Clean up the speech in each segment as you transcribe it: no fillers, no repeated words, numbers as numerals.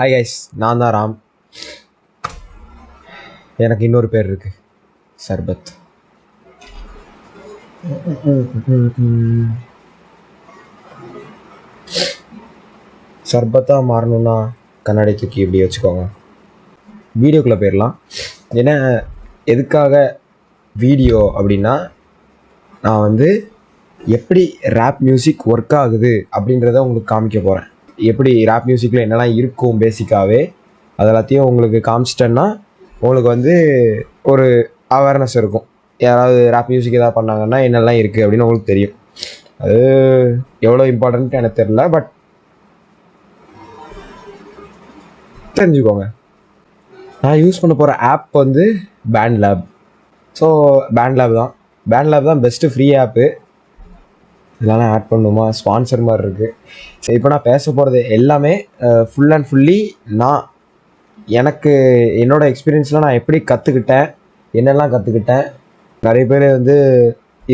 Hi guys, நான் தான் ராம். எனக்கு இன்னொரு பேர் இருக்கு, சர்பத். சர்பத்தாக மாறணும்னா கண்ணாடி தூக்கி இப்படி வச்சுக்கோங்க. வீடியோக்குள்ளே போயிடலாம். ஏன்னா எதுக்காக வீடியோ அப்படின்னா, நான் வந்து எப்படி ரேப் மியூசிக் ஒர்க் ஆகுது அப்படின்றத உங்களுக்கு காமிக்க போகிறேன். எப்படி ரேப் மியூசிக்கில் என்னெல்லாம் இருக்கும் பேசிக்காகவே அது எல்லாத்தையும் உங்களுக்கு காமிச்சிட்டேன்னா உங்களுக்கு வந்து ஒரு அவேர்னஸ் இருக்கும். யாராவது ரேப் மியூசிக் எதாவது பண்ணாங்கன்னா என்னெல்லாம் இருக்குது அப்படின்னு உங்களுக்கு தெரியும். அது எவ்வளோ இம்பார்ட்டன்ட்டு எனக்கு தெரில, பட் தெரிஞ்சுக்கோங்க. நான் யூஸ் பண்ண போகிற ஆப் வந்து பேண்ட்லேப். ஸோ பேண்ட்லேப் தான் பெஸ்ட்டு ஃப்ரீ ஆப்பு. இதெல்லாம் ஆட் பண்ணணுமா, ஸ்பான்சர் மாதிரி இருக்குது. சரி, இப்போ நான் பேச போகிறது எல்லாமே ஃபுல் அண்ட் ஃபுல்லி எனக்கு என்னோடய எக்ஸ்பீரியன்ஸில் நான் எப்படி கற்றுக்கிட்டேன், என்னெல்லாம் கற்றுக்கிட்டேன். நிறைய பேர் வந்து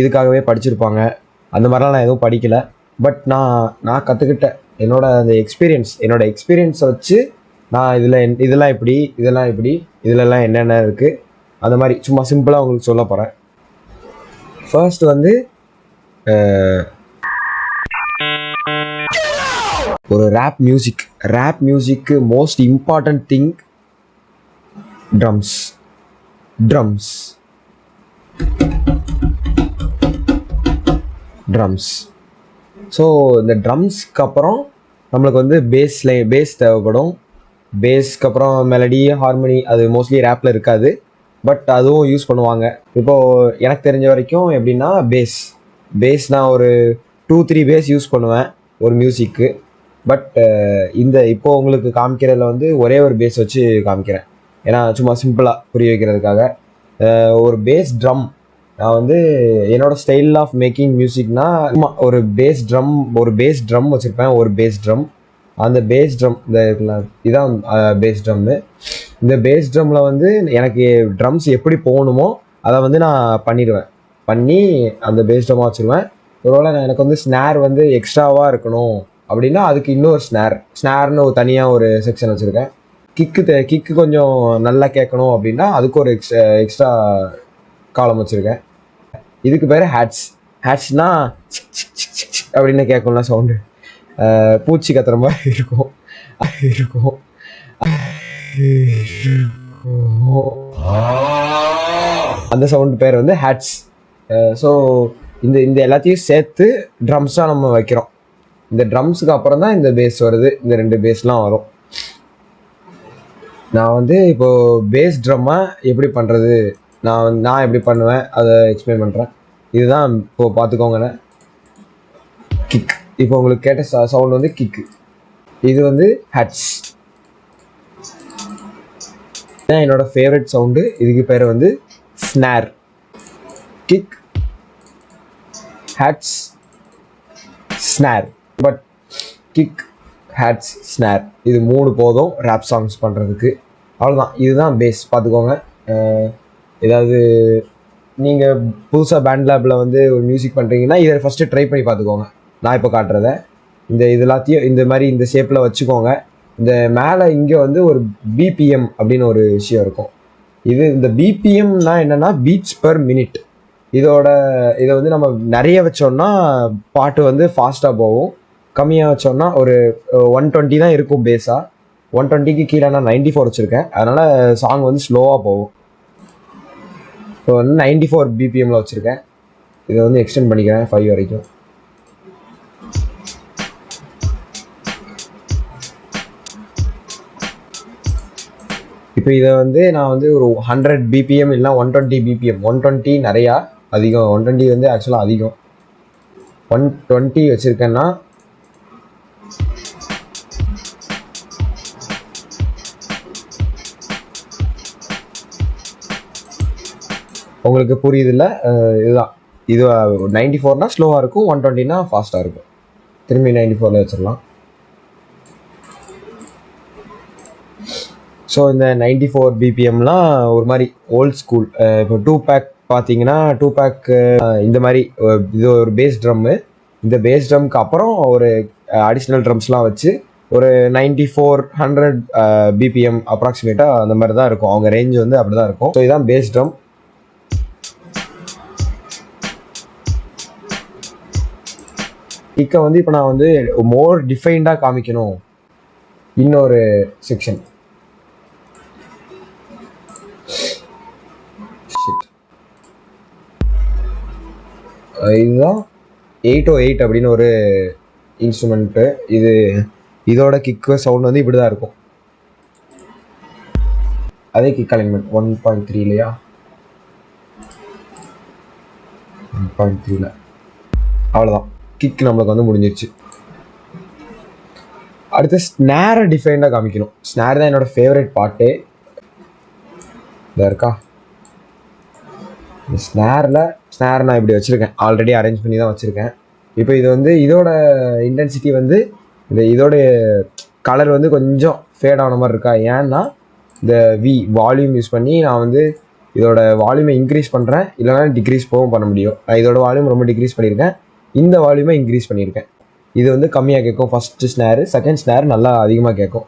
இதுக்காகவே படிச்சிருப்பாங்க. அந்த மாதிரிலாம் நான் எதுவும் படிக்கலை. பட் நான் கற்றுக்கிட்டேன் அந்த எக்ஸ்பீரியன்ஸை வச்சு நான் இதெல்லாம் இப்படி இதிலெல்லாம் என்னென்ன இருக்குது அந்த மாதிரி சும்மா சிம்பிளாக உங்களுக்கு சொல்ல போகிறேன். ஃபர்ஸ்ட் வந்து ஒரு ரேப் மியூசிக்கு most important thing drums. So இந்த ட்ரம்ஸ்க்கு அப்புறம் நம்மளுக்கு வந்து பேஸ் தேவைப்படும். பேஸ்க்கு அப்புறம் மெலடி, ஹார்மோனி, அது மோஸ்ட்லி ரேப்பில் இருக்காது, பட் அதுவும் யூஸ் பண்ணுவாங்க. இப்போது எனக்கு தெரிஞ்ச வரைக்கும் எப்படின்னா, பேஸ் நான் ஒரு 2-3 பேஸ் யூஸ் பண்ணுவேன் ஒரு மியூசிக்கு. பட் இப்போது உங்களுக்கு காமிக்கிறதுல வந்து ஒரே ஒரு பேஸ் வச்சு காமிக்கிறேன். ஏன்னா சும்மா சிம்பிளாக புரிய வைக்கிறதுக்காக. ஒரு பேஸ் ட்ரம், நான் வந்து என்னோடய ஸ்டைல் ஆஃப் மேக்கிங் மியூசிக்னா ஒரு பேஸ் ட்ரம் வச்சுருப்பேன். அந்த பேஸ் ட்ரம் இதான் பேஸ் ட்ரம்மு. இந்த பேஸ் ட்ரம்மில் வந்து எனக்கு ட்ரம்ஸ் எப்படி போகணுமோ அதை வந்து நான் பண்ணி அந்த பேஸ் ட்ரம்மாக வச்சுருவேன். ஒருவேளை எனக்கு வந்து ஸ்னேர் வந்து எக்ஸ்ட்ராவாக இருக்கணும் அப்படின்னா அதுக்கு இன்னொரு ஸ்னேர்னு ஒரு தனியாக ஒரு செக்ஷன் வச்சுருக்கேன். கிக்கு கொஞ்சம் நல்லா கேட்கணும் அப்படின்னா அதுக்கு ஒரு எக்ஸ்ட்ரா காலம் வச்சுருக்கேன். இதுக்கு பேர் ஹேட்ஸ்னா அப்படின்னு கேட்கும்ல சவுண்டு, பூச்சி கத்துற மாதிரி இருக்கும். அந்த சவுண்டு பேர் வந்து ஹேட்ஸ். ஸோ இந்த எல்லாத்தையும் சேர்த்து ட்ரம்ஸாக நம்ம வைக்கிறோம். இந்த ட்ரம்ஸுக்கு அப்புறம் தான் இந்த பேஸ் வருது. இந்த 2 பேஸ்லாம் வரும். நான் வந்து இப்போது பேஸ் ட்ரம்மை எப்படி பண்ணுறது, நான் எப்படி பண்ணுவேன் அதை எக்ஸ்பிளைன் பண்ணுறேன். இதுதான் இப்போது பார்த்துக்கோங்கண்ணே. கிக், இப்போ உங்களுக்கு கேட்ட சவுண்ட் வந்து கிக்கு. இது வந்து ஹேட்ஸ். இதுதான் என்னோடய ஃபேவரட் சவுண்டு. இதுக்கு பேர் வந்து snare. Kick, hats, snare. But kick, hats, snare இது 3 போதும் ரேப் சாங்ஸ் பண்ணுறதுக்கு. அவ்வளோதான், இதுதான் பேஸ். பார்த்துக்கோங்க. ஏதாவது நீங்கள் புதுசாக பேண்ட்லேபில் வந்து ஒரு மியூசிக் பண்ணுறீங்கன்னா இதை ஃபஸ்ட்டு ட்ரை பண்ணி பார்த்துக்கோங்க. நான் இப்போ காட்டுறத இது எல்லாத்தையும் இந்த மாதிரி இந்த ஷேப்பில் வச்சுக்கோங்க. இந்த மேலே இங்கே வந்து ஒரு பிபிஎம் அப்படின்னு ஒரு விஷயம் இருக்கும். இந்த பிபிஎம்னா என்னென்னா பீட்ஸ் பெர் மினிட். இதை வந்து நம்ம நிறைய வச்சோன்னா பாட்டு வந்து ஃபாஸ்ட்டாக போகும். கம்மியாக வச்சோன்னா ஒரு 120 தான் இருக்கும் பேஸாக. 120க்கு கீழே நான் 94 வச்சுருக்கேன். அதனால் சாங் வந்து ஸ்லோவாக போகும். இப்போ வந்து 94 பிபிஎம்மில் வச்சுருக்கேன். இதை வந்து எக்ஸ்டெண்ட் பண்ணிக்கிறேன் 5 வரைக்கும். இப்போ இதை வந்து நான் வந்து ஒரு 100 பிபிஎம் இல்லைனா 120 பிபிஎம். 120 நிறையா அதிகம், 120 வந்து ஆக்சுவலாக அதிகம். 120 வச்சுருக்கேன்னா உங்களுக்கு புரியுதில்ல? இதுதான். இது 94னா ஸ்லோவாக இருக்கும், 120னா ஃபாஸ்ட்டாக இருக்கும். திரும்பி 94ல் வச்சிடலாம். ஸோ இந்த 94 பிபிஎம்லாம் ஒரு மாதிரி ஓல்ட் ஸ்கூல். இப்போ 2 பேக் பார்த்தீங்கன்னா 2 பேக் இந்த மாதிரி இது ஒரு பேஸ் ட்ரம்மு. இந்த பேஸ் ட்ரம்க்கு அப்புறம் ஒரு அடிஷ்னல் ட்ரம்ஸ்லாம் வச்சு ஒரு 9400 பிபிஎம் அப்ராக்சிமேட்டாக அந்த மாதிரி தான் இருக்கும். அவங்க ரேஞ்ச் வந்து அப்படி தான் இருக்கும். ஸோ இதுதான் பேஸ் ட்ரம். கிக்கை வந்து இப்போ நான் வந்து மோர் டிஃபைன்டாக காமிக்கணும். இன்னொரு செக்ஷன் இதுதான் 808 அப்படின்னு ஒரு இன்ஸ்ட்ருமெண்ட்டு. இதோட கிக்கு சவுண்ட் வந்து இப்படி தான் இருக்கும். அதே கிக் அலைன்மெண்ட் 1.3 இல்லையா, 1.3ல அவ்வளோதான். கிக் நம்மளுக்கு வந்து முடிஞ்சிருச்சு. அடுத்து ஸ்னேரை டிஃபைண்டாக காமிக்கணும். ஸ்னேர் தான் என்னோடய ஃபேவரட் பார்ட்டே. இதாக இருக்கா இந்த ஸ்னேர் நான் இப்படி வச்சுருக்கேன், ஆல்ரெடி அரேஞ்ச் பண்ணி தான் வச்சுருக்கேன். இப்போ இது வந்து இதோட இன்டென்சிட்டி வந்து இதோட கலர் வந்து கொஞ்சம் ஃபேட் ஆன மாதிரி இருக்கா. ஏன்னா இந்த வால்யூம் யூஸ் பண்ணி நான் வந்து இதோட வால்யூமை இன்க்ரீஸ் பண்ணுறேன், இல்லைனா டிக்ரீஸ் போகவும் பண்ண முடியும். நான் இதோட வால்யூம் ரொம்ப டிக்ரீஸ் பண்ணியிருக்கேன், இந்த வால்யூமை இன்க்ரீஸ் பண்ணியிருக்கேன். இது வந்து கம்மியாக கேட்கும் ஃபஸ்ட்டு ஸ்னேரு, செகண்ட் ஸ்னேர் நல்லா அதிகமாக கேட்கும்.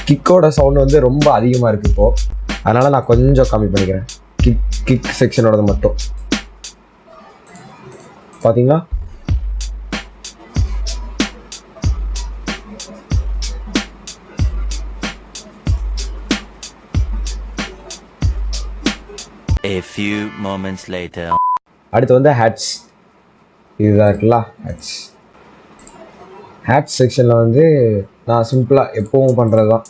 கிக்கோட சவுண்ட் வந்து ரொம்ப அதிகமாக இருக்குது இப்போது, அதனால் நான் கொஞ்சம் கம்மி பண்ணிக்கிறேன். கிக் செக்ஷனோடது மட்டும் பார்த்தீங்களா. A few moments later. அடுத்து வந்து ஹேட்ஸ். இதுதான் இருக்குல்ல ஹேட்ஸ் செக்ஷனில் வந்து நான் சிம்பிளாக எப்பவும் பண்ணுறது தான்.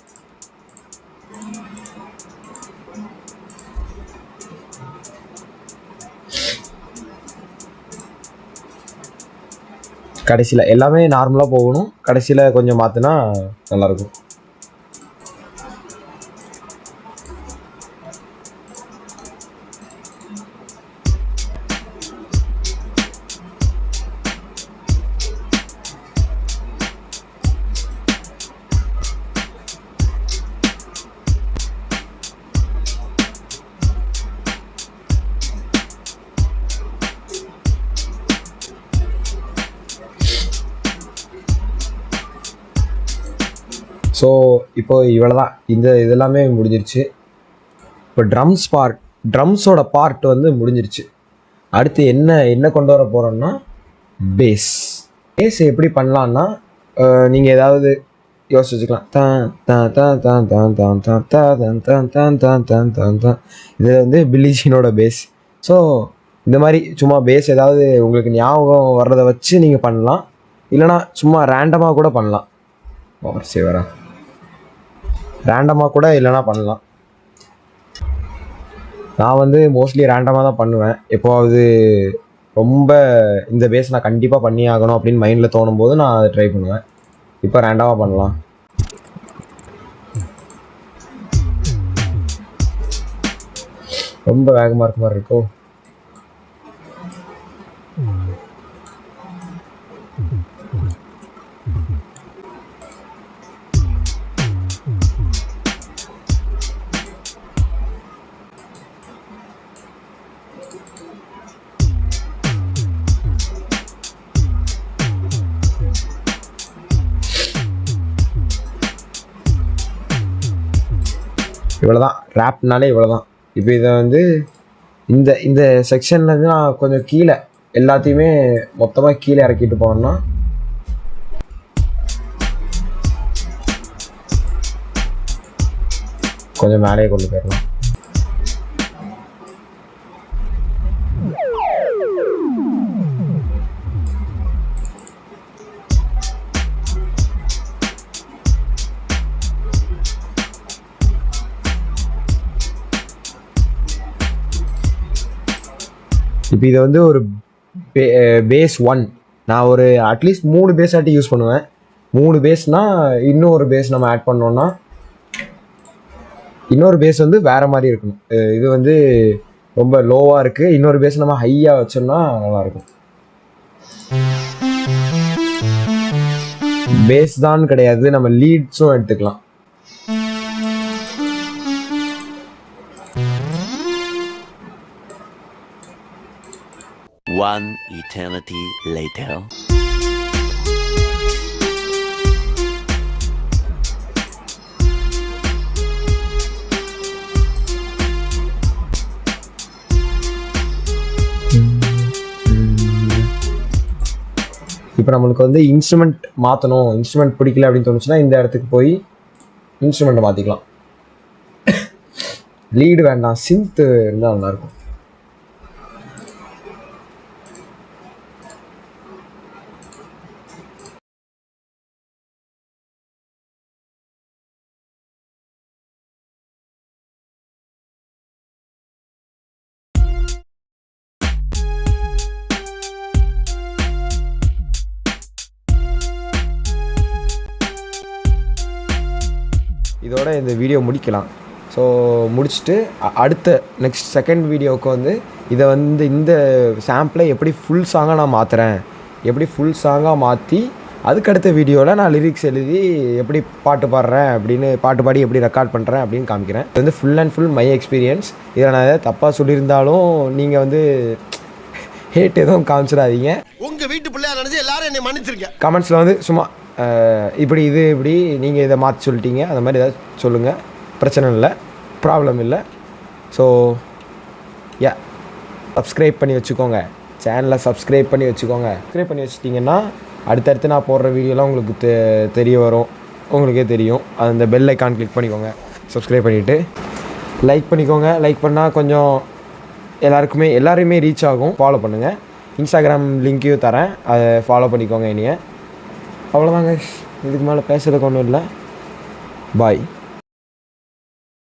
கடைசியில் எல்லாமே நார்மலாக போகணும், கடைசியில் கொஞ்சம் மாற்றினா நல்லாயிருக்கும். ஸோ இப்போ இவ்வளோ தான், இதெல்லாமே முடிஞ்சிருச்சு. இப்போ ட்ரம்ஸோட பார்ட் வந்து முடிஞ்சிருச்சு. அடுத்து என்ன கொண்டு வர போகிறோம்னா பேஸ் எப்படி பண்ணலான்னா, நீங்கள் ஏதாவது யோசிச்சு வச்சுக்கலாம். இது வந்து பில்லிஜினோட பேஸ். ஸோ இந்த மாதிரி சும்மா பேஸ் ஏதாவது உங்களுக்கு ஞாபகம் வர்றதை வச்சு நீங்கள் பண்ணலாம், இல்லைனா சும்மா ரேண்டமாக கூட பண்ணலாம். சேவரா ரேண்டமாக கூட இல்லைனா பண்ணலாம். நான் வந்து மோஸ்ட்லி ரேண்டமாக தான் பண்ணுவேன். எப்போவாவது ரொம்ப இந்த பேஸ் நான் கண்டிப்பாக பண்ணி ஆகணும் அப்படின்னு மைண்டில் தோணும் போது நான் அதை ட்ரை பண்ணுவேன். இப்போ ரேண்டமாக பண்ணலாம். ரொம்ப வேகமாக இருக்க மாதிரி இருக்கோ. இவ்வளோதான் ரேப்னாலே இவ்வளோதான். இப்போ இதை வந்து இந்த செக்ஷன்லேருந்து நான் கொஞ்சம் கீழே எல்லாத்தையுமே மொத்தமாக கீழே இறக்கிட்டு போனோம்னா கொஞ்சம் மேலேயே கொண்டு போயிடலாம். இப்போ இதை வந்து ஒரு பேஸ் 1 நான் ஒரு அட்லீஸ்ட் 3 பேஸ் ஆட்டி யூஸ் பண்ணுவேன். 3 பேஸ்னால் இன்னும் ஒரு பேஸ் நம்ம ஆட் பண்ணோன்னா இன்னொரு பேஸ் வந்து வேறு மாதிரி இருக்கணும். இது வந்து ரொம்ப லோவாக இருக்குது, இன்னொரு பேஸ் நம்ம ஹையாக வச்சோம்னா நல்லாயிருக்கும். பேஸ் தான் கிடையாது, நம்ம லீட்ஸும் எடுத்துக்கலாம். One eternity later. இப்போ நம்மளுக்கு வந்து இன்ஸ்ட்ருமெண்ட் மாற்றணும், இன்ஸ்ட்ருமெண்ட் பிடிக்கல அப்படின்னு தோணுச்சுன்னா இந்த இடத்துக்கு போய் இன்ஸ்ட்ருமெண்ட்டை மாற்றிக்கலாம். லீடு வேண்டாம், சின்த் இருந்தால் நல்லாயிருக்கும். இதோட இந்த வீடியோ முடிக்கலாம். ஸோ முடிச்சுட்டு அடுத்த நெக்ஸ்ட் செகண்ட் வீடியோவுக்கு வந்து இதை வந்து இந்த சாம்பிளை எப்படி ஃபுல் சாங்காக நான் மாற்றுறேன், எப்படி ஃபுல் சாங்காக மாற்றி அதுக்கடுத்த வீடியோவில் நான் லிரிக்ஸ் எழுதி எப்படி பாட்டு பாடுறேன் அப்படின்னு, பாட்டு பாடி எப்படி ரெக்கார்ட் பண்ணுறேன் அப்படின்னு காமிக்கிறேன். இது வந்து full and full my experience. இதில் நான் எதாவது தப்பாக சொல்லியிருந்தாலும் நீங்கள் வந்து ஹேட் எதுவும் காமிச்சிடாதீங்க. உங்கள் வீட்டு பிள்ளையா நினச்சி எல்லாரும் என்னை மன்னிச்சிருக்கேன். கமெண்ட்ஸில் வந்து சும்மா இப்படி இப்படி நீங்கள் இதை மாற்றி சொல்லிட்டீங்க அந்த மாதிரி ஏதாவது சொல்லுங்கள், பிரச்சனை இல்லை, ப்ராப்ளம் இல்லை. ஸோ சப்ஸ்கிரைப் பண்ணி வச்சுக்கோங்க, சேனலை சப்ஸ்கிரைப் பண்ணி வச்சுக்கோங்க. சப்ஸ்கிரைப் பண்ணி வச்சிட்டிங்கன்னா அடுத்தடுத்து நான் போடுற வீடியோலாம் உங்களுக்கு தெரிய வரும், உங்களுக்கே தெரியும். அந்த பெல் ஐக்கான் கிளிக் பண்ணிக்கோங்க, சப்ஸ்கிரைப் பண்ணிவிட்டு லைக் பண்ணிக்கோங்க. லைக் பண்ணால் கொஞ்சம் எல்லாருமே ரீச் ஆகும். ஃபாலோ பண்ணுங்கள், இன்ஸ்டாகிராம் லிங்க்கையும் தரேன், அதை ஃபாலோ பண்ணிக்கோங்க. இனிய அவ்வளோதாங்க, இதுக்கு மேலே பேசுகிறதுக்கு ஒன்றும் இல்லை. பாய்.